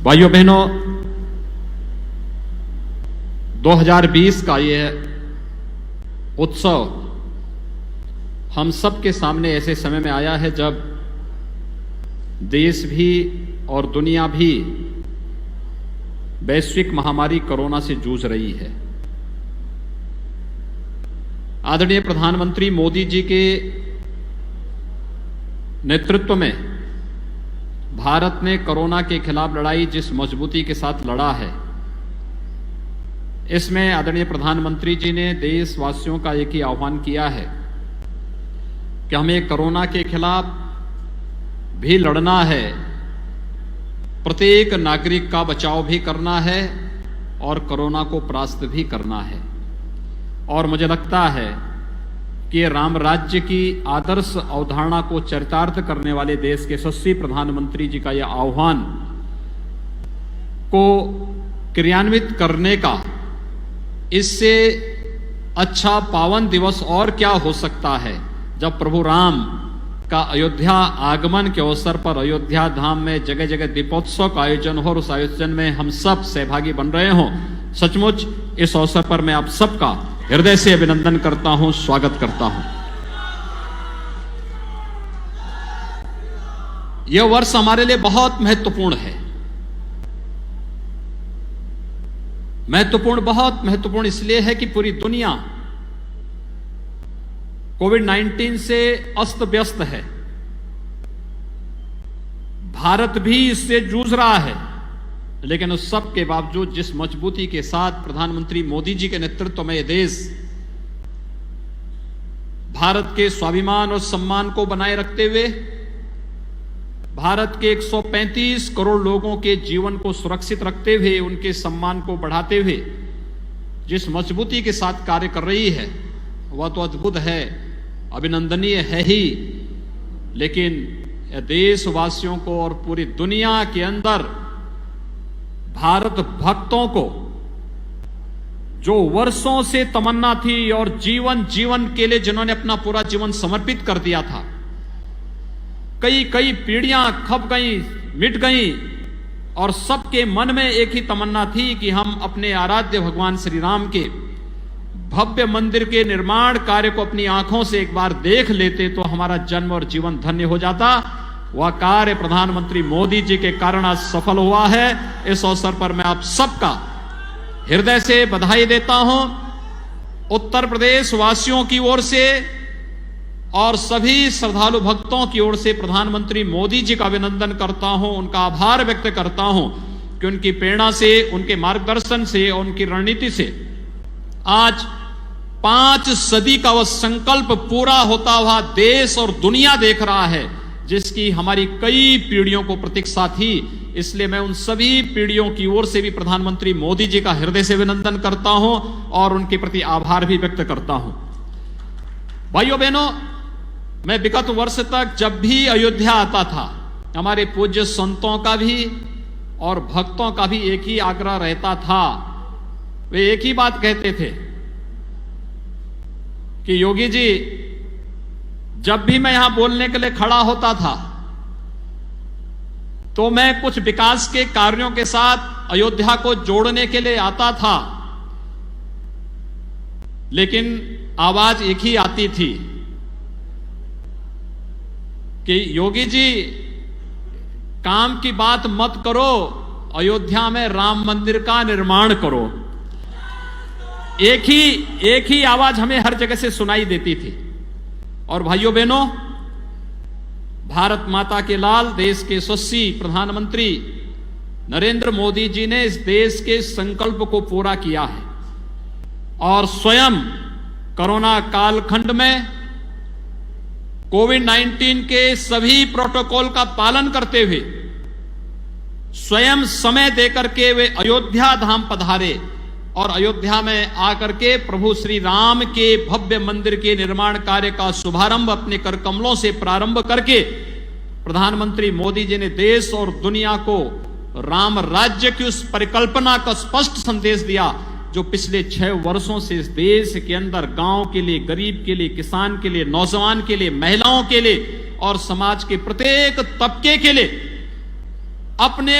भाइयों बहनों, 2020 का यह उत्सव हम सब के सामने ऐसे समय में आया है जब देश भी और दुनिया भी वैश्विक महामारी कोरोना से जूझ रही है। आदरणीय प्रधानमंत्री मोदी जी के नेतृत्व में भारत ने कोरोना के खिलाफ लड़ाई जिस मजबूती के साथ लड़ा है, इसमें आदरणीय प्रधानमंत्री जी ने देशवासियों का एक ही आह्वान किया है कि हमें कोरोना के खिलाफ भी लड़ना है, प्रत्येक नागरिक का बचाव भी करना है और कोरोना को परास्त भी करना है। और मुझे लगता है कि राम राज्य की आदर्श अवधारणा को चरितार्थ करने वाले देश के यशस्वी प्रधानमंत्री जी का यह आह्वान को क्रियान्वित करने का इससे अच्छा पावन दिवस और क्या हो सकता है जब प्रभु राम का अयोध्या आगमन के अवसर पर अयोध्या धाम में जगह जगह दीपोत्सव का आयोजन हो और उस आयोजन में हम सब सहभागी बन रहे हों। सचमुच इस अवसर पर मैं आप सबका हृदय से अभिनंदन करता हूं, स्वागत करता हूं। यह वर्ष हमारे लिए बहुत महत्वपूर्ण है। बहुत महत्वपूर्ण इसलिए है कि पूरी दुनिया कोविड-19 से अस्त व्यस्त है। भारत भी इससे जूझ रहा है, लेकिन उस सब के बावजूद जिस मजबूती के साथ प्रधानमंत्री मोदी जी के नेतृत्व में यह देश भारत के स्वाभिमान और सम्मान को बनाए रखते हुए भारत के 135 करोड़ लोगों के जीवन को सुरक्षित रखते हुए उनके सम्मान को बढ़ाते हुए जिस मजबूती के साथ कार्य कर रही है वह तो अद्भुत है, अभिनंदनीय है ही। लेकिन देशवासियों को और पूरी दुनिया के अंदर भारत भक्तों को जो वर्षों से तमन्ना थी और जीवन के लिए जिन्होंने अपना पूरा जीवन समर्पित कर दिया था, कई पीढ़ियां खप गई, मिट गई और सबके मन में एक ही तमन्ना थी कि हम अपने आराध्य भगवान श्री राम के भव्य मंदिर के निर्माण कार्य को अपनी आंखों से एक बार देख लेते तो हमारा जन्म और जीवन धन्य हो जाता। वह कार्य प्रधानमंत्री मोदी जी के कारण आज सफल हुआ है। इस अवसर पर मैं आप सबका हृदय से बधाई देता हूं। उत्तर प्रदेश वासियों की ओर से और सभी श्रद्धालु भक्तों की ओर से प्रधानमंत्री मोदी जी का अभिनंदन करता हूं, उनका आभार व्यक्त करता हूं कि उनकी प्रेरणा से, उनके मार्गदर्शन से और उनकी रणनीति से आज 5 सदी का वह संकल्प पूरा होता हुआ देश और दुनिया देख रहा है जिसकी हमारी कई पीढ़ियों को प्रतीक्षा थी। इसलिए मैं उन सभी पीढ़ियों की ओर से भी प्रधानमंत्री मोदी जी का हृदय से अभिनंदन करता हूं और उनके प्रति आभार भी व्यक्त करता हूं। भाइयों बहनों, मैं विगत वर्ष तक जब भी अयोध्या आता था, हमारे पूज्य संतों का भी और भक्तों का भी एक ही आग्रह रहता था। वे एक ही बात कहते थे कि योगी जी, जब भी मैं यहां बोलने के लिए खड़ा होता था तो मैं कुछ विकास के कार्यों के साथ अयोध्या को जोड़ने के लिए आता था, लेकिन आवाज एक ही आती थी कि योगी जी, काम की बात मत करो, अयोध्या में राम मंदिर का निर्माण करो। एक ही आवाज हमें हर जगह से सुनाई देती थी। और भाइयों बहनों, भारत माता के लाल, देश के यशस्वी प्रधानमंत्री नरेंद्र मोदी जी ने इस देश के संकल्प को पूरा किया है और स्वयं कोरोना कालखंड में कोविड-19 के सभी प्रोटोकॉल का पालन करते हुए स्वयं समय देकर के वे अयोध्या धाम पधारे और अयोध्या में आकर के प्रभु श्री राम के भव्य मंदिर के निर्माण कार्य का शुभारंभ अपने कर कमलों से प्रारंभ करके प्रधानमंत्री मोदी जी ने देश और दुनिया को राम राज्य की उस परिकल्पना का स्पष्ट संदेश दिया जो पिछले 6 वर्षों से इस देश के अंदर गांव के लिए, गरीब के लिए, किसान के लिए, नौजवान के लिए, महिलाओं के लिए और समाज के प्रत्येक तबके के लिए अपने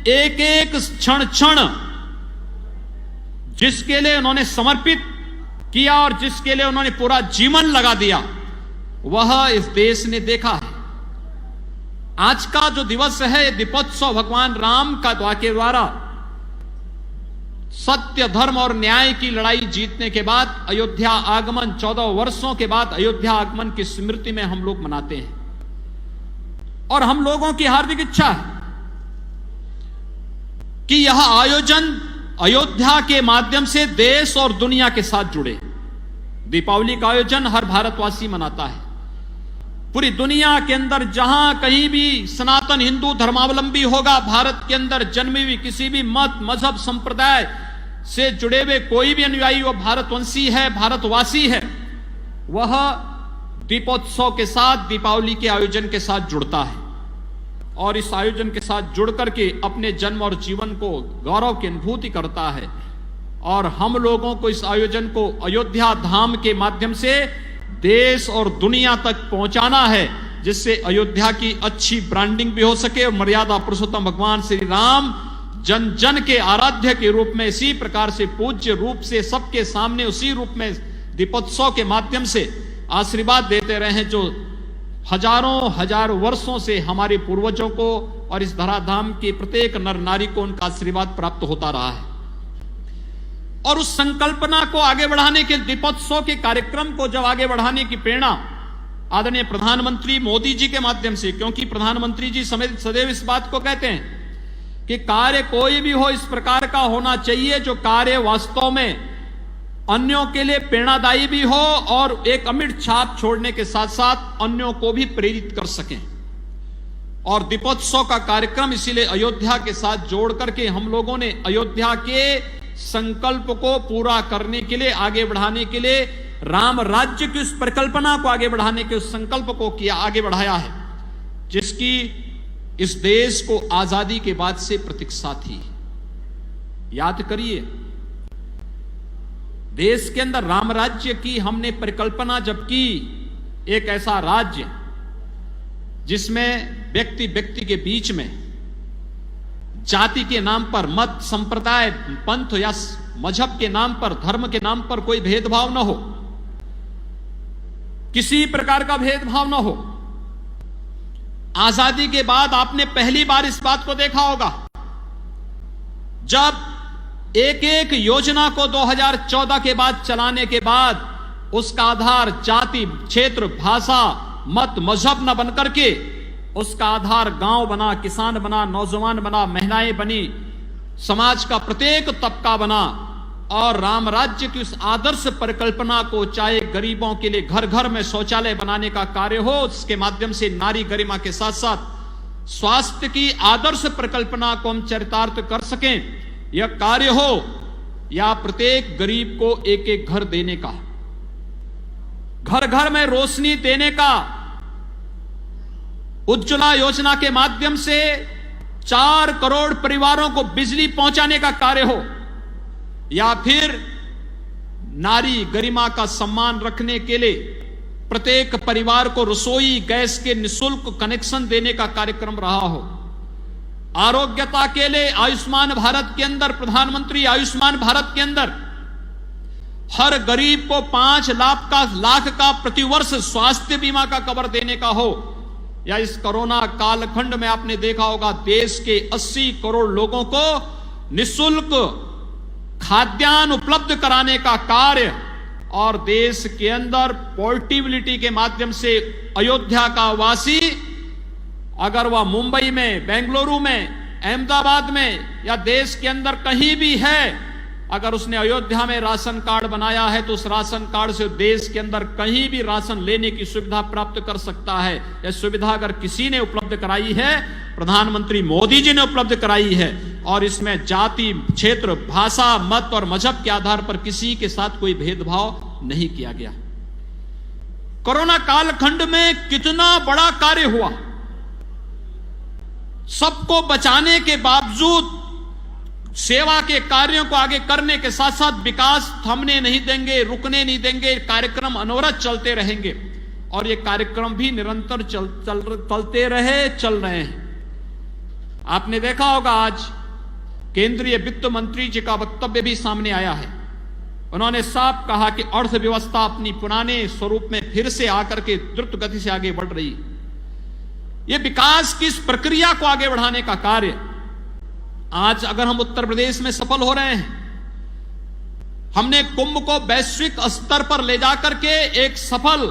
एक एक क्षण क्षण जिसके लिए उन्होंने समर्पित किया और जिसके लिए उन्होंने पूरा जीवन लगा दिया, वह इस देश ने देखा है। आज का जो दिवस है, दीपोत्सव भगवान राम का के द्वारा सत्य, धर्म और न्याय की लड़ाई जीतने के बाद अयोध्या आगमन, 14 वर्षों के बाद अयोध्या आगमन की स्मृति में हम लोग मनाते हैं। और हम लोगों की हार्दिक इच्छा है कि यह आयोजन अयोध्या के माध्यम से देश और दुनिया के साथ जुड़े। दीपावली का आयोजन हर भारतवासी मनाता है। पूरी दुनिया के अंदर जहां कहीं भी सनातन हिंदू धर्मावलंबी होगा, भारत के अंदर जन्मी हुई किसी भी मत, मजहब, संप्रदाय से जुड़े हुए कोई भी अनुयायी वो भारतवंशी है, भारतवासी है, वह दीपोत्सव के साथ, दीपावली के आयोजन के साथ जुड़ता है और इस आयोजन के साथ जुड़ करके अपने जन्म और जीवन को गौरव की अनुभूति करता है। और हम लोगों को इस आयोजन को अयोध्या धाम के माध्यम से देश और दुनिया तक पहुंचाना है, जिससे अयोध्या की अच्छी ब्रांडिंग भी हो सके और मर्यादा पुरुषोत्तम भगवान श्री राम जन जन के आराध्य के रूप में, इसी प्रकार से पूज्य रूप से सबके सामने उसी रूप में दीपोत्सव के माध्यम से आशीर्वाद देते रहे, जो हजारों हजारों वर्षों से हमारे पूर्वजों को और इस धराधाम के प्रत्येक नर नारी को उनका आशीर्वाद प्राप्त होता रहा है। और उस संकल्पना को आगे बढ़ाने के, दीपोत्सव के कार्यक्रम को जब आगे बढ़ाने की प्रेरणा आदरणीय प्रधानमंत्री मोदी जी के माध्यम से, क्योंकि प्रधानमंत्री जी सदैव इस बात को कहते हैं कि कार्य कोई भी हो इस प्रकार का होना चाहिए जो कार्य वास्तव में अन्यों के लिए प्रेरणादायी भी हो और एक अमिट छाप छोड़ने के साथ साथ अन्यों को भी प्रेरित कर सकें। और दीपोत्सव का कार्यक्रम इसीलिए अयोध्या के साथ जोड़ करके हम लोगों ने अयोध्या के संकल्प को पूरा करने के लिए, आगे बढ़ाने के लिए, राम राज्य की उस परिकल्पना को आगे बढ़ाने के उस संकल्प को किया, आगे बढ़ाया है, जिसकी इस देश को आजादी के बाद से प्रतीक्षा थी। याद करिए, देश के अंदर राम राज्य की हमने परिकल्पना जब की, एक ऐसा राज्य जिसमें व्यक्ति व्यक्ति के बीच में जाति के नाम पर, मत, संप्रदाय, पंथ या मजहब के नाम पर, धर्म के नाम पर कोई भेदभाव न हो, किसी प्रकार का भेदभाव न हो। आजादी के बाद आपने पहली बार इस बात को देखा होगा जब एक एक योजना को 2014 के बाद चलाने के बाद उसका आधार जाति, क्षेत्र, भाषा, मत, मजहब न बनकर के उसका आधार गांव बना, किसान बना, नौजवान बना, महिलाएं बनी, समाज का प्रत्येक तबका बना। और राम राज्य की उस आदर्श परिकल्पना को, चाहे गरीबों के लिए घर घर में शौचालय बनाने का कार्य हो, उसके माध्यम से नारी गरिमा के साथ साथ स्वास्थ्य की आदर्श परिकल्पना को हम चरितार्थ कर सकें, यह कार्य हो, या प्रत्येक गरीब को एक एक घर देने का, घर घर में रोशनी देने का, उज्ज्वला योजना के माध्यम से 4 करोड़ परिवारों को बिजली पहुंचाने का कार्य हो, या फिर नारी गरिमा का सम्मान रखने के लिए प्रत्येक परिवार को रसोई गैस के निःशुल्क कनेक्शन देने का कार्यक्रम रहा हो, आरोग्यता के लिए आयुष्मान भारत के अंदर, प्रधानमंत्री आयुष्मान भारत के अंदर हर गरीब को 5 लाख का प्रतिवर्ष स्वास्थ्य बीमा का कवर देने का हो, या इस कोरोना कालखंड में आपने देखा होगा देश के 80 करोड़ लोगों को निःशुल्क खाद्यान्न उपलब्ध कराने का कार्य, और देश के अंदर पोर्टेबिलिटी के माध्यम से अयोध्या का वासी अगर वह मुंबई में, बेंगलुरु में, अहमदाबाद में या देश के अंदर कहीं भी है, अगर उसने अयोध्या में राशन कार्ड बनाया है तो उस राशन कार्ड से देश के अंदर कहीं भी राशन लेने की सुविधा प्राप्त कर सकता है। यह सुविधा अगर किसी ने उपलब्ध कराई है, प्रधानमंत्री मोदी जी ने उपलब्ध कराई है, और इसमें जाति, क्षेत्र, भाषा, मत और मजहब के आधार पर किसी के साथ कोई भेदभाव नहीं किया गया। कोरोना कालखंड में कितना बड़ा कार्य हुआ, सबको बचाने के बावजूद सेवा के कार्यों को आगे करने के साथ साथ विकास थमने नहीं देंगे, रुकने नहीं देंगे, कार्यक्रम अनवरत चलते रहेंगे, और ये कार्यक्रम भी निरंतर चल रहे हैं। आपने देखा होगा आज केंद्रीय वित्त मंत्री जी का वक्तव्य भी सामने आया है। उन्होंने साफ कहा कि अर्थव्यवस्था अपनी पुराने स्वरूप में फिर से आकर के द्रुत गति से आगे बढ़ रही है। यह विकास की इस प्रक्रिया को आगे बढ़ाने का कार्य आज अगर हम उत्तर प्रदेश में सफल हो रहे हैं, हमने कुंभ को वैश्विक स्तर पर ले जाकर के एक सफल,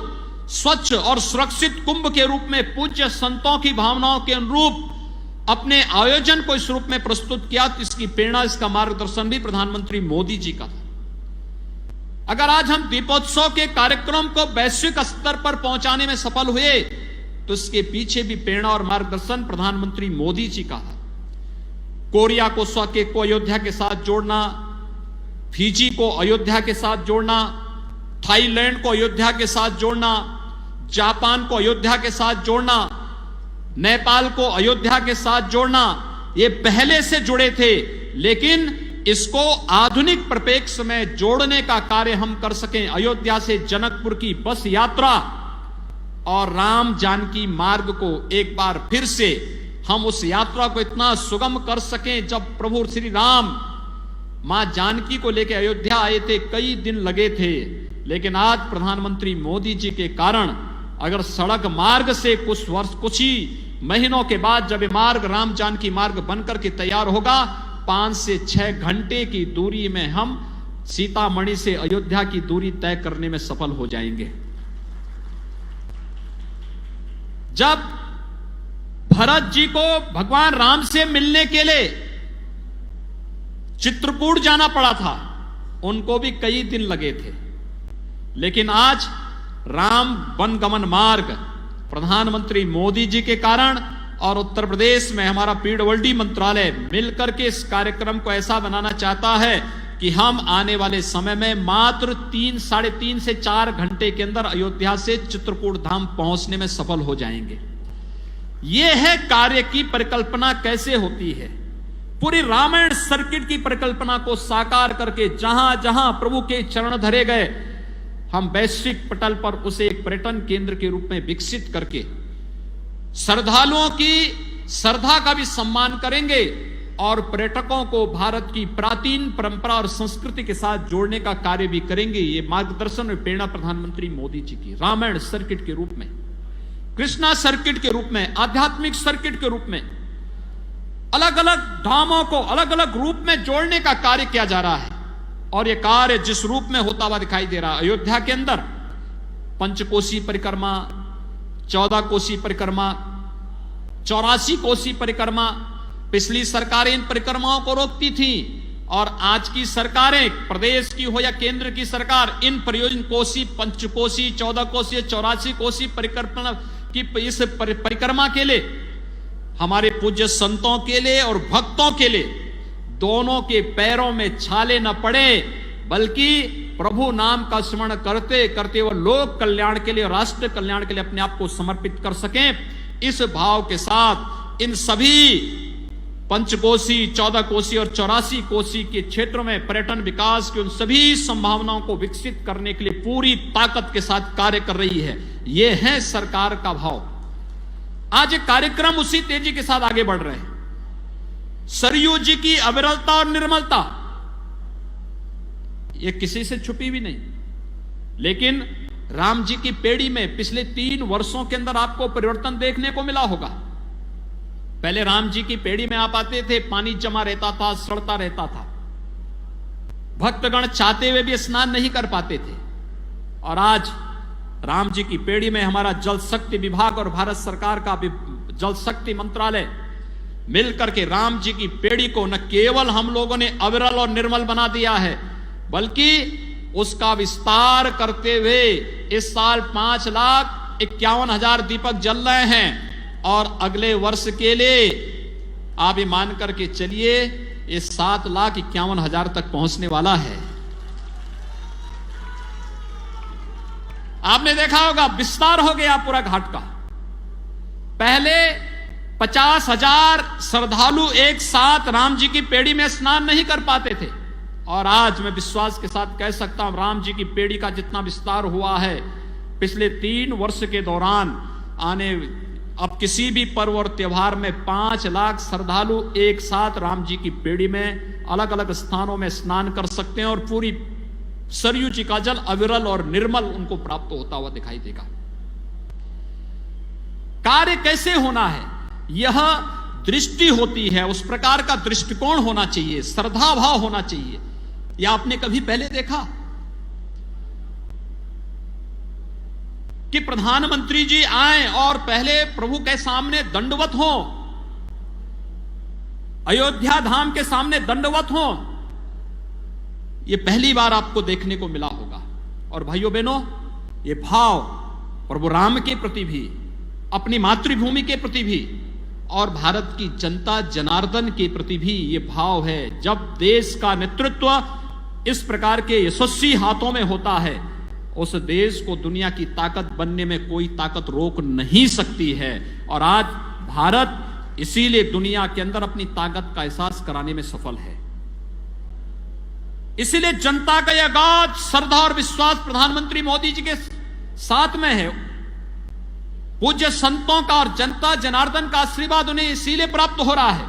स्वच्छ और सुरक्षित कुंभ के रूप में पूज्य संतों की भावनाओं के अनुरूप अपने आयोजन को इस रूप में प्रस्तुत किया, तो इसकी प्रेरणा, इसका मार्गदर्शन भी प्रधानमंत्री मोदी जी का था। अगर आज हम दीपोत्सव के कार्यक्रम को वैश्विक स्तर पर पहुंचाने में सफल हुए, तो इसके पीछे भी प्रेरणा और मार्गदर्शन प्रधानमंत्री मोदी जी का था। कोरिया को स्वकेक को अयोध्या के साथ जोड़ना, फिजी को अयोध्या के साथ जोड़ना, थाईलैंड को अयोध्या के साथ जोड़ना, जापान को अयोध्या के साथ जोड़ना, नेपाल को अयोध्या के साथ जोड़ना, ये पहले से जुड़े थे, लेकिन इसको आधुनिक परिप्रेक्ष्य में जोड़ने का कार्य हम कर सकें। अयोध्या से जनकपुर की बस यात्रा और राम जानकी मार्ग को एक बार फिर से हम उस यात्रा को इतना सुगम कर सकें। जब प्रभु श्री राम मां जानकी को लेकर अयोध्या आए थे, कई दिन लगे थे, लेकिन आज प्रधानमंत्री मोदी जी के कारण अगर सड़क मार्ग से कुछ ही महीनों के बाद जब ये मार्ग राम जानकी मार्ग बनकर के तैयार होगा, 5 से 6 घंटे की दूरी में हम सीतामढ़ी से अयोध्या की दूरी तय करने में सफल हो जाएंगे। जब भरत जी को भगवान राम से मिलने के लिए चित्रकूट जाना पड़ा था, उनको भी कई दिन लगे थे, लेकिन आज राम वनगमन मार्ग प्रधानमंत्री मोदी जी के कारण और उत्तर प्रदेश में हमारा पीडब्ल्यूडी मंत्रालय मिलकर के इस कार्यक्रम को ऐसा बनाना चाहता है कि हम आने वाले समय में मात्र 3-3.5 से 4 घंटे के अंदर अयोध्या से चित्रकूट धाम पहुंचने में सफल हो जाएंगे। यह है कार्य की परिकल्पना कैसे होती है। पूरी रामायण सर्किट की परिकल्पना को साकार करके जहां जहां प्रभु के चरण धरे गए, हम वैश्विक पटल पर उसे एक पर्यटन केंद्र के रूप में विकसित करके श्रद्धालुओं की श्रद्धा का भी सम्मान करेंगे और पर्यटकों को भारत की प्राचीन परंपरा और संस्कृति के साथ जोड़ने का कार्य भी करेंगे। ये मार्गदर्शन और प्रेरणा प्रधानमंत्री मोदी जी की रामायण सर्किट के रूप में, कृष्णा सर्किट के रूप में, आध्यात्मिक सर्किट के रूप में अलग अलग धामों को अलग अलग रूप में जोड़ने का कार्य किया जा रहा है। और यह कार्य जिस रूप में होता हुआ दिखाई दे रहा है, अयोध्या के अंदर पंचकोसी परिक्रमा, 14 कोसी परिक्रमा, 84 कोसी परिक्रमा, पिछली सरकारें इन परिक्रमाओं को रोकती थी और आज की सरकारें, प्रदेश की हो या केंद्र की सरकार, इन परियोजना कोसी, पंचकोसी, 14 कोसी, 84 कोसी परिक्रमा की इस परिक्रमा के लिए, हमारे पूज्य संतों के लिए और भक्तों के लिए दोनों के पैरों में छाले न पड़े, बल्कि प्रभु नाम का स्मरण करते करते वो लोक कल्याण के लिए, राष्ट्र कल्याण के लिए अपने आप को समर्पित कर सकें। इस भाव के साथ इन सभी पंचकोसी, 14 कोसी और 84 कोसी के क्षेत्रों में पर्यटन विकास की उन सभी संभावनाओं को विकसित करने के लिए पूरी ताकत के साथ कार्य कर रही है। यह है सरकार का भाव। आज ये कार्यक्रम उसी तेजी के साथ आगे बढ़ रहे हैं। सरयू जी की अविरलता और निर्मलता ये किसी से छुपी भी नहीं, लेकिन राम जी की पेड़ी में पिछले 3 वर्षों के अंदर आपको परिवर्तन देखने को मिला होगा। पहले राम जी की पेड़ी में आप आते थे, पानी जमा रहता था, सड़ता रहता था, भक्तगण चाहते हुए भी स्नान नहीं कर पाते थे। और आज राम जी की पेड़ी में हमारा जल शक्ति विभाग और भारत सरकार का जल शक्ति मंत्रालय मिलकर के राम जी की पेड़ी को न केवल हम लोगों ने अविरल और निर्मल बना दिया है, बल्कि उसका विस्तार करते हुए इस साल 5,51,000 दीपक जल रहे हैं और अगले वर्ष के लिए आप ये मान करके चलिए ये 7,51,000 तक पहुंचने वाला है। आपने देखा होगा विस्तार हो गया पूरा घाट का। पहले 50,000 श्रद्धालु एक साथ राम जी की पेड़ी में स्नान नहीं कर पाते थे, और आज मैं विश्वास के साथ कह सकता हूं राम जी की पेड़ी का जितना विस्तार हुआ है पिछले 3 वर्ष के दौरान, आने अब किसी भी पर्व और त्योहार में 5 लाख श्रद्धालु एक साथ राम जी की बेड़ी में अलग अलग स्थानों में स्नान कर सकते हैं और पूरी सरयू जी का जल अविरल और निर्मल उनको प्राप्त होता हुआ दिखाई देगा। कार्य कैसे होना है, यह दृष्टि होती है, उस प्रकार का दृष्टिकोण होना चाहिए, श्रद्धा भाव होना चाहिए। यह आपने कभी पहले देखा कि प्रधानमंत्री जी आए और पहले प्रभु के सामने दंडवत हो, अयोध्या धाम के सामने दंडवत हो? यह पहली बार आपको देखने को मिला होगा। और भाइयों बहनों, यह भाव प्रभु राम के प्रति भी, अपनी मातृभूमि के प्रति भी और भारत की जनता जनार्दन के प्रति भी यह भाव है। जब देश का नेतृत्व इस प्रकार के यशस्वी हाथों में होता है, उस देश को दुनिया की ताकत बनने में कोई ताकत रोक नहीं सकती है। और आज भारत इसीलिए दुनिया के अंदर अपनी ताकत का एहसास कराने में सफल है। इसीलिए जनता का यह अगाध श्रद्धा और विश्वास प्रधानमंत्री मोदी जी के साथ में है। पूज्य संतों का और जनता जनार्दन का आशीर्वाद उन्हें इसीलिए प्राप्त हो रहा है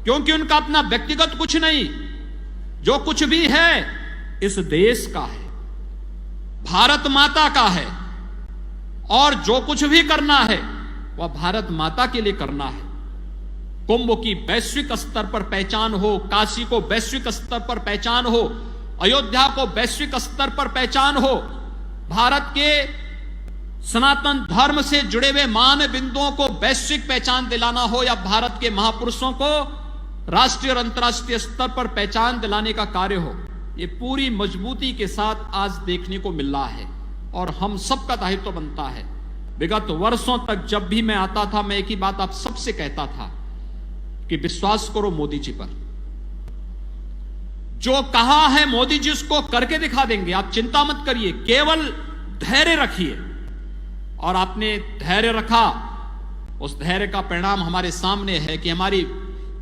क्योंकि उनका अपना व्यक्तिगत कुछ नहीं, जो कुछ भी है इस देश का है, भारत माता का है। और जो कुछ भी करना है वह भारत माता के लिए करना है। कुंभ की वैश्विक स्तर पर पहचान हो, काशी को वैश्विक स्तर पर पहचान हो, अयोध्या को वैश्विक स्तर पर पहचान हो, भारत के सनातन धर्म से जुड़े हुए मान बिंदुओं को वैश्विक पहचान दिलाना हो, या भारत के महापुरुषों को राष्ट्रीय और अंतर्राष्ट्रीय स्तर पर पहचान दिलाने का कार्य हो, ये पूरी मजबूती के साथ आज देखने को मिल रहा है। और हम सबका दायित्व बनता है। विगत वर्षों तक जब भी मैं आता था, मैं एक ही बात आप सबसे कहता था कि विश्वास करो मोदी जी पर, जो कहा है मोदी जी उसको करके दिखा देंगे। आप चिंता मत करिए, केवल धैर्य रखिए। और आपने धैर्य रखा, उस धैर्य का परिणाम हमारे सामने है कि हमारी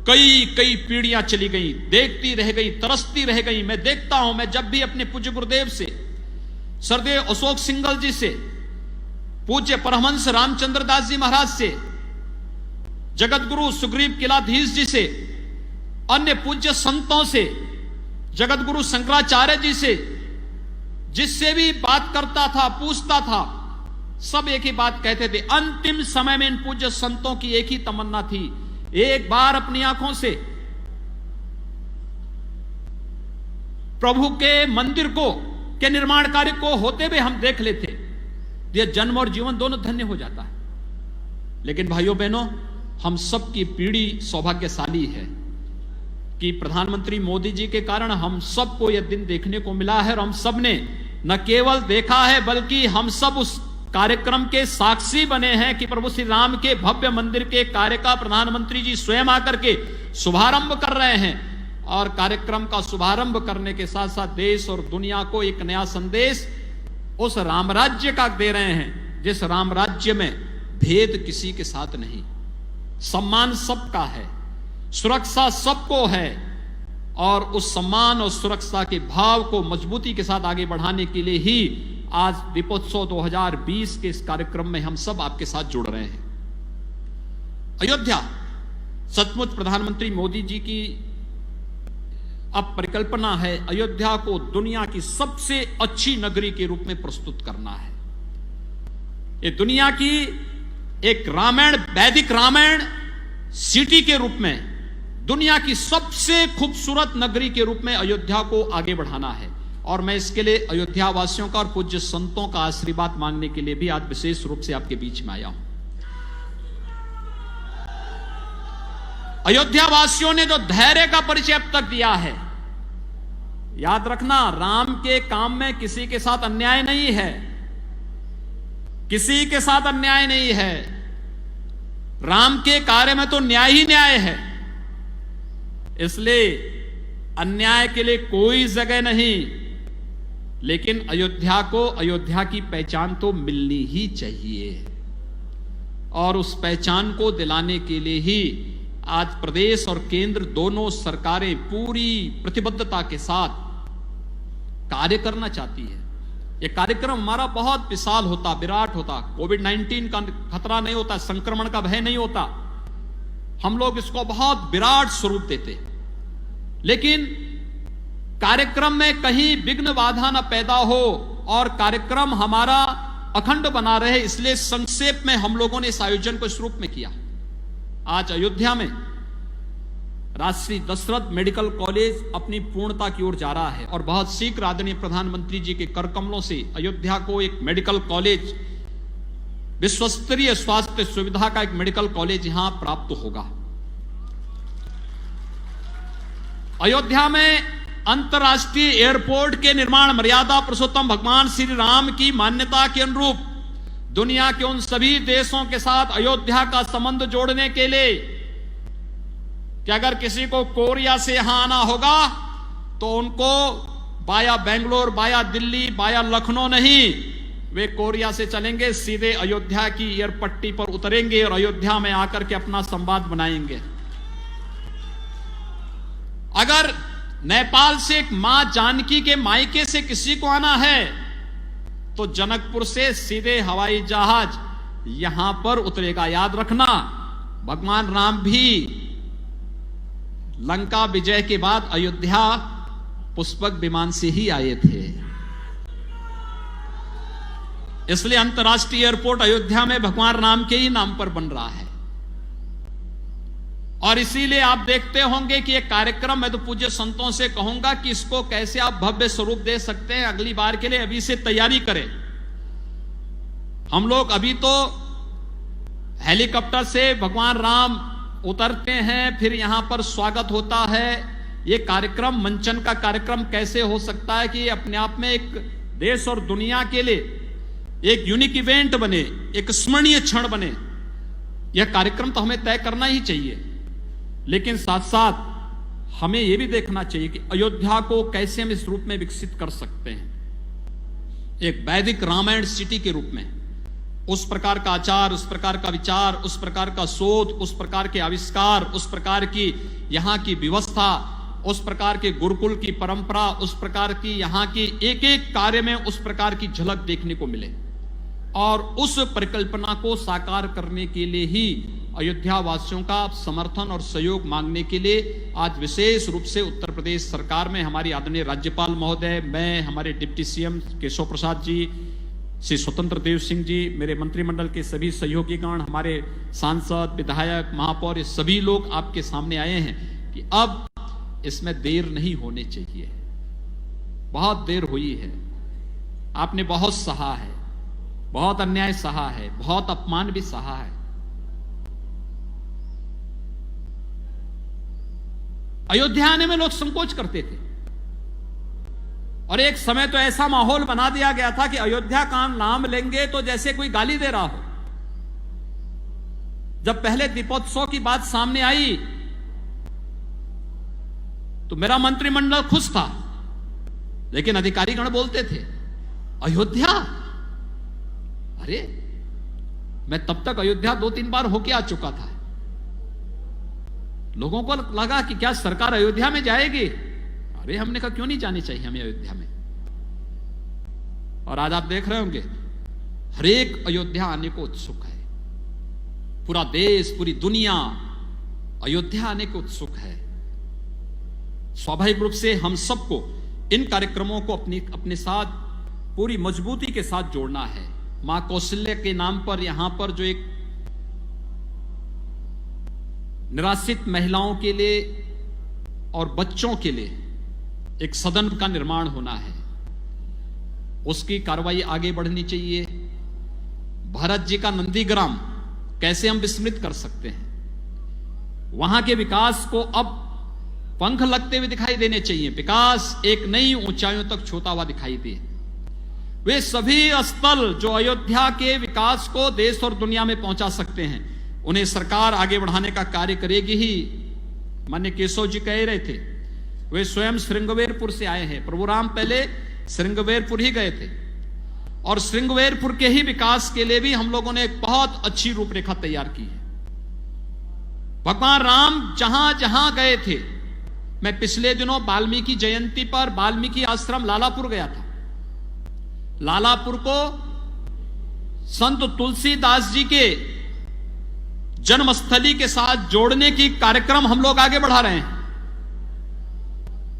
कई कई पीढ़ियां चली गई, देखती रह गई, तरसती रह गई। मैं देखता हूं, मैं जब भी अपने पूज्य गुरुदेव से, सरदेव अशोक सिंघल जी से, पूज्य परमहंस रामचंद्र दास जी महाराज से, जगत गुरु सुग्रीव किलाधीश जी से, अन्य पूज्य संतों से, जगत गुरु शंकराचार्य जी से, जिससे भी बात करता था, पूछता था, सब एक ही बात कहते थे। अंतिम समय में इन पूज्य संतों की एक ही तमन्ना थी, एक बार अपनी आंखों से प्रभु के मंदिर को के निर्माण कार्य को होते हुए हम देख लेते, यह जन्म और जीवन दोनों धन्य हो जाता है। लेकिन भाइयों बहनों, हम सबकी पीढ़ी सौभाग्यशाली है कि प्रधानमंत्री मोदी जी के कारण हम सबको यह दिन देखने को मिला है। और हम सब ने न केवल देखा है, बल्कि हम सब उस कार्यक्रम के साक्षी बने हैं कि प्रभु श्री राम के भव्य मंदिर के कार्य का प्रधानमंत्री जी स्वयं आकर के शुभारंभ कर रहे हैं। और कार्यक्रम का शुभारंभ करने के साथ साथ देश और दुनिया को एक नया संदेश उस राम राज्य का दे रहे हैं, जिस राम राज्य में भेद किसी के साथ नहीं, सम्मान सबका है, सुरक्षा सबको है। और उस सम्मान और सुरक्षा के भाव को मजबूती के साथ आगे बढ़ाने के लिए ही आज दीपोत्सव 2020 के इस कार्यक्रम में हम सब आपके साथ जुड़ रहे हैं। अयोध्या सचमुच प्रधानमंत्री मोदी जी की अब परिकल्पना है, अयोध्या को दुनिया की सबसे अच्छी नगरी के रूप में प्रस्तुत करना है। ये दुनिया की एक रामायण, वैदिक रामायण सिटी के रूप में, दुनिया की सबसे खूबसूरत नगरी के रूप में अयोध्या को आगे बढ़ाना है। और मैं इसके लिए अयोध्या वासियों का और पूज्य संतों का आशीर्वाद मांगने के लिए भी आज विशेष रूप से आपके बीच में आया हूं। अयोध्या वासियों ने जो धैर्य का परिचय अब तक दिया है, याद रखना, राम के काम में किसी के साथ अन्याय नहीं है, किसी के साथ अन्याय नहीं है। राम के कार्य में तो न्याय ही न्याय है, इसलिए अन्याय के लिए कोई जगह नहीं। लेकिन अयोध्या को अयोध्या की पहचान तो मिलनी ही चाहिए, और उस पहचान को दिलाने के लिए ही आज प्रदेश और केंद्र दोनों सरकारें पूरी प्रतिबद्धता के साथ कार्य करना चाहती है। ये कार्यक्रम हमारा बहुत विशाल होता, विराट होता। कोविड-19 का खतरा नहीं होता, संक्रमण का भय नहीं होता, हम लोग इसको बहुत विराट स्वरूप देते। लेकिन कार्यक्रम में कहीं विघ्न बाधा न पैदा हो और कार्यक्रम हमारा अखंड बना रहे, इसलिए संक्षेप में हम लोगों ने इस आयोजन को इस रूप में किया। आज अयोध्या में राजश्री दशरथ मेडिकल कॉलेज अपनी पूर्णता की ओर जा रहा है और बहुत शीघ्र आदरणीय प्रधानमंत्री जी के कर कमलों से अयोध्या को एक मेडिकल कॉलेज, विश्वस्तरीय स्वास्थ्य सुविधा का एक मेडिकल कॉलेज यहां प्राप्त होगा। अयोध्या में अंतर्राष्ट्रीय एयरपोर्ट के निर्माण मर्यादा पुरुषोत्तम भगवान श्री राम की मान्यता के अनुरूप दुनिया के उन सभी देशों के साथ अयोध्या का संबंध जोड़ने के लिए कि अगर किसी को कोरिया से यहां आना होगा तो उनको बाया बेंगलोर, बाया दिल्ली, बाया लखनऊ नहीं, वे कोरिया से चलेंगे, सीधे अयोध्या की एयरपट्टी पर उतरेंगे और अयोध्या में आकर के अपना संवाद बनाएंगे। अगर नेपाल से एक मां जानकी के मायके से किसी को आना है तो जनकपुर से सीधे हवाई जहाज यहां पर उतरेगा। याद रखना, भगवान राम भी लंका विजय के बाद अयोध्या पुष्पक विमान से ही आए थे, इसलिए अंतर्राष्ट्रीय एयरपोर्ट अयोध्या में भगवान राम के ही नाम पर बन रहा है। और इसीलिए आप देखते होंगे कि एक कार्यक्रम, मैं तो पूज्य संतों से कहूंगा कि इसको कैसे आप भव्य स्वरूप दे सकते हैं, अगली बार के लिए अभी से तैयारी करें। हम लोग अभी तो हेलीकॉप्टर से भगवान राम उतरते हैं, फिर यहां पर स्वागत होता है। ये कार्यक्रम, मंचन का कार्यक्रम कैसे हो सकता है कि अपने आप में एक देश और दुनिया के लिए एक यूनिक इवेंट बने, एक स्मरणीय क्षण बने। यह कार्यक्रम तो हमें तय करना ही चाहिए, लेकिन साथ साथ हमें यह भी देखना चाहिए कि अयोध्या को कैसे हम इस रूप में विकसित कर सकते हैं, एक वैदिक रामायण सिटी के रूप में। उस प्रकार का आचार, उस प्रकार का विचार, उस प्रकार का शोध, उस प्रकार के आविष्कार, उस प्रकार की यहां की व्यवस्था, उस प्रकार के गुरुकुल की परंपरा, उस प्रकार की यहां की एक एक कार्य में उस प्रकार की झलक देखने को मिले। और उस परिकल्पना को साकार करने के लिए ही अयोध्या वासियों का समर्थन और सहयोग मांगने के लिए आज विशेष रूप से उत्तर प्रदेश सरकार में हमारी आदरणीय राज्यपाल महोदय, मैं, हमारे डिप्टी सीएम केशव प्रसाद जी, श्री स्वतंत्र देव सिंह जी, मेरे मंत्रिमंडल के सभी सहयोगीगण, हमारे सांसद, विधायक, महापौर, ये सभी लोग आपके सामने आए हैं कि अब इसमें देर नहीं होनी चाहिए। बहुत देर हुई है, आपने बहुत सहा है, बहुत अन्याय सहा है, बहुत अपमान भी सहा है। अयोध्या आने में लोग संकोच करते थे और एक समय तो ऐसा माहौल बना दिया गया था कि अयोध्या का नाम लेंगे तो जैसे कोई गाली दे रहा हो। जब पहले दीपोत्सव की बात सामने आई तो मेरा मंत्रिमंडल खुश था, लेकिन अधिकारीगण बोलते थे अयोध्या, अरे मैं तब तक अयोध्या 2-3 बार होके आ चुका था। लोगों को लगा कि क्या सरकार अयोध्या में जाएगी? अरे हमने कहा क्यों नहीं जानी चाहिए हमें अयोध्या में। और आज आप देख रहे होंगे हर एक अयोध्या आने को उत्सुक है, पूरा देश, पूरी दुनिया अयोध्या आने को उत्सुक है। स्वाभाविक रूप से हम सबको इन कार्यक्रमों को अपने साथ पूरी मजबूती के साथ जोड़ना है। मां कौशल्या के नाम पर यहां पर जो एक निराश्रित महिलाओं के लिए और बच्चों के लिए एक सदन का निर्माण होना है, उसकी कार्रवाई आगे बढ़नी चाहिए। भरत जी का नंदीग्राम कैसे हम विस्मृत कर सकते हैं? वहां के विकास को अब पंख लगते हुए दिखाई देने चाहिए, विकास एक नई ऊंचाइयों तक छूता हुआ दिखाई दे। वे सभी स्थल जो अयोध्या के विकास को देश और दुनिया में पहुंचा सकते हैं, उन्हें सरकार आगे बढ़ाने का कार्य करेगी ही। माननीय केशव जी कह रहे थे, वे स्वयं श्रृंगवेरपुर से आए हैं। प्रभु राम पहले श्रृंगवेरपुर ही गए थे और श्रृंगवेरपुर के ही विकास के लिए भी हम लोगों ने एक बहुत अच्छी रूपरेखा तैयार की है। भगवान राम जहां जहां गए थे, मैं पिछले दिनों वाल्मीकि जयंती पर वाल्मीकि आश्रम लालापुर गया था। लालापुर को संत तुलसीदास जी के जन्मस्थली के साथ जोड़ने की कार्यक्रम हम लोग आगे बढ़ा रहे हैं।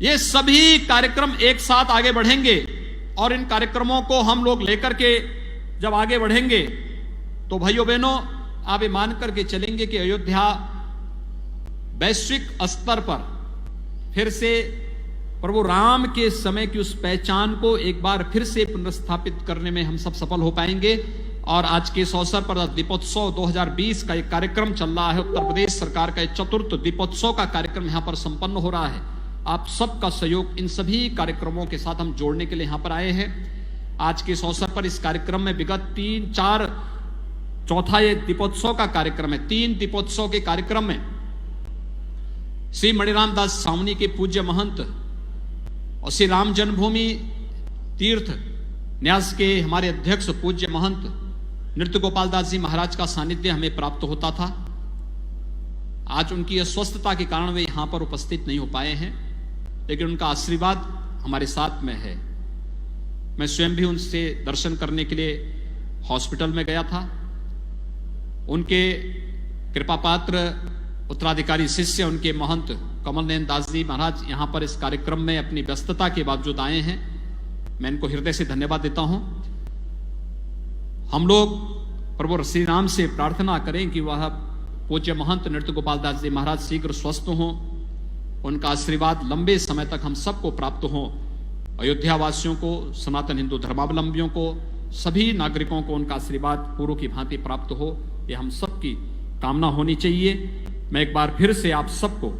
ये सभी कार्यक्रम एक साथ आगे बढ़ेंगे और इन कार्यक्रमों को हम लोग लेकर के जब आगे बढ़ेंगे तो भाइयों बहनों, आप ये मान करके चलेंगे कि अयोध्या वैश्विक स्तर पर फिर से प्रभु राम के समय की उस पहचान को एक बार फिर से पुनर्स्थापित करने में हम सब सफल हो पाएंगे। और आज के इस अवसर पर दीपोत्सव 2020 का एक कार्यक्रम चल रहा है। उत्तर प्रदेश सरकार का चतुर्थ दीपोत्सव का कार्यक्रम यहां पर संपन्न हो रहा है। आप सबका सहयोग इन सभी कार्यक्रमों के साथ हम जोड़ने के लिए यहां पर आए हैं। आज के इस अवसर पर इस कार्यक्रम में विगत 3-4 चौथा ये दीपोत्सव का कार्यक्रम है। 3 दीपोत्सव के कार्यक्रम में श्री मणिराम दास सावनी के पूज्य महंत और श्री राम जन्मभूमि तीर्थ न्यास के हमारे अध्यक्ष पूज्य महंत नृत्य गोपाल दास जी महाराज का सानिध्य हमें प्राप्त होता था। आज उनकी अस्वस्थता के कारण वे यहां पर उपस्थित नहीं हो पाए हैं, लेकिन उनका आशीर्वाद हमारे साथ में है। मैं स्वयं भी उनसे दर्शन करने के लिए हॉस्पिटल में गया था। उनके कृपा पात्र उत्तराधिकारी शिष्य उनके महंत कमल नयन दास जी महाराज यहां पर इस कार्यक्रम में अपनी व्यस्तता के बावजूद आए हैं। मैं इनको हृदय से धन्यवाद देता हूं। हम लोग प्रभु श्री राम से प्रार्थना करें कि वह पूज्य महंत नृत्य गोपाल दास जी महाराज शीघ्र स्वस्थ हों, उनका आशीर्वाद लंबे समय तक हम सबको प्राप्त हो। अयोध्या वासियों को, सनातन हिंदू धर्मावलंबियों को, सभी नागरिकों को उनका आशीर्वाद पूर्व की भांति प्राप्त हो, ये हम सबकी कामना होनी चाहिए। मैं एक बार फिर से आप सबको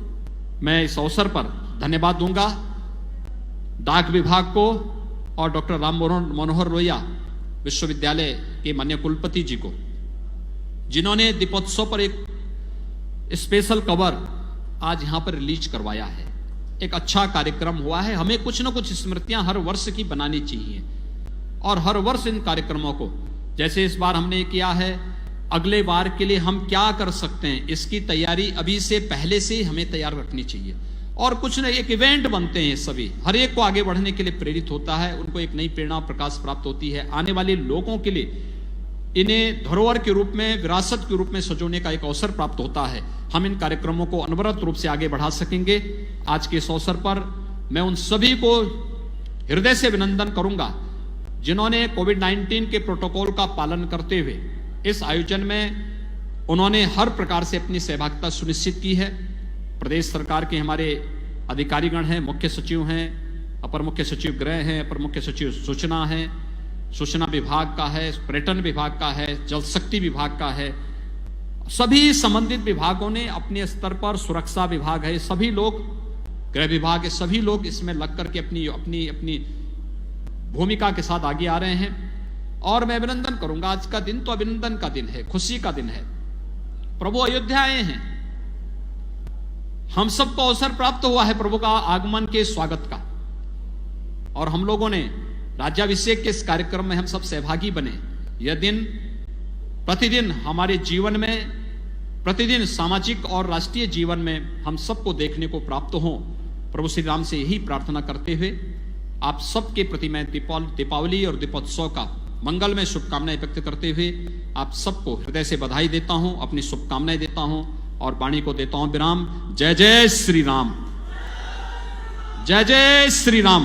मैं इस अवसर पर धन्यवाद दूंगा। डाक विभाग को और डॉक्टर राम मनोहर लोहिया विश्वविद्यालय के माननीय कुलपति जी को, जिन्होंने दीपोत्सव पर एक स्पेशल कवर आज यहां पर रिलीज करवाया है। एक अच्छा कार्यक्रम हुआ है। हमें कुछ न कुछ स्मृतियां हर वर्ष की बनानी चाहिए और हर वर्ष इन कार्यक्रमों को, जैसे इस बार हमने किया है, अगले बार के लिए हम क्या कर सकते हैं, इसकी तैयारी अभी से पहले से हमें तैयार रखनी चाहिए। और कुछ न एक इवेंट बनते हैं, सभी हर एक को आगे बढ़ने के लिए प्रेरित होता है, उनको एक नई प्रेरणा प्रकाश प्राप्त होती है। आने वाले लोगों के लिए इन्हें धरोहर के रूप में, विरासत के रूप में सजोने का एक अवसर प्राप्त होता है। हम इन कार्यक्रमों को अनवरत रूप से आगे बढ़ा सकेंगे। आज के इस अवसर पर मैं उन सभी को हृदय से अभिनंदन करूंगा जिन्होंने कोविड-19 के प्रोटोकॉल का पालन करते हुए इस आयोजन में उन्होंने हर प्रकार से अपनी सहभागिता सुनिश्चित की है। प्रदेश सरकार के हमारे अधिकारीगण हैं, मुख्य सचिव हैं, अपर मुख्य सचिव गृह हैं, अपर मुख्य सचिव सूचना है, सूचना विभाग का है, पर्यटन विभाग का है, जल शक्ति विभाग का है। सभी संबंधित विभागों ने अपने स्तर पर, सुरक्षा विभाग है, सभी लोग, गृह विभाग के सभी लोग इसमें लग करके अपनी अपनी अपनी भूमिका के साथ आगे आ रहे हैं। और मैं अभिनंदन करूंगा। आज का दिन तो अभिनंदन का दिन है, खुशी का दिन है। प्रभु अयोध्या आए हैं, हम सबको अवसर प्राप्त हुआ है प्रभु का आगमन के स्वागत का, और हम लोगों ने राज्याभिषेक के इस कार्यक्रम में हम सब सहभागी बने। यह दिन प्रतिदिन हमारे जीवन में, प्रतिदिन सामाजिक और राष्ट्रीय जीवन में हम सबको देखने को प्राप्त हो। प्रभु श्री राम से यही प्रार्थना करते हुए आप सबके प्रति मैं दीपावली और दीपोत्सव का मंगल में शुभकामनाएं व्यक्त करते हुए आप सबको हृदय से बधाई देता हूं, अपनी शुभकामनाएं देता हूं और वाणी को देता हूं विराम। जय जय श्री राम, जय जय श्री राम।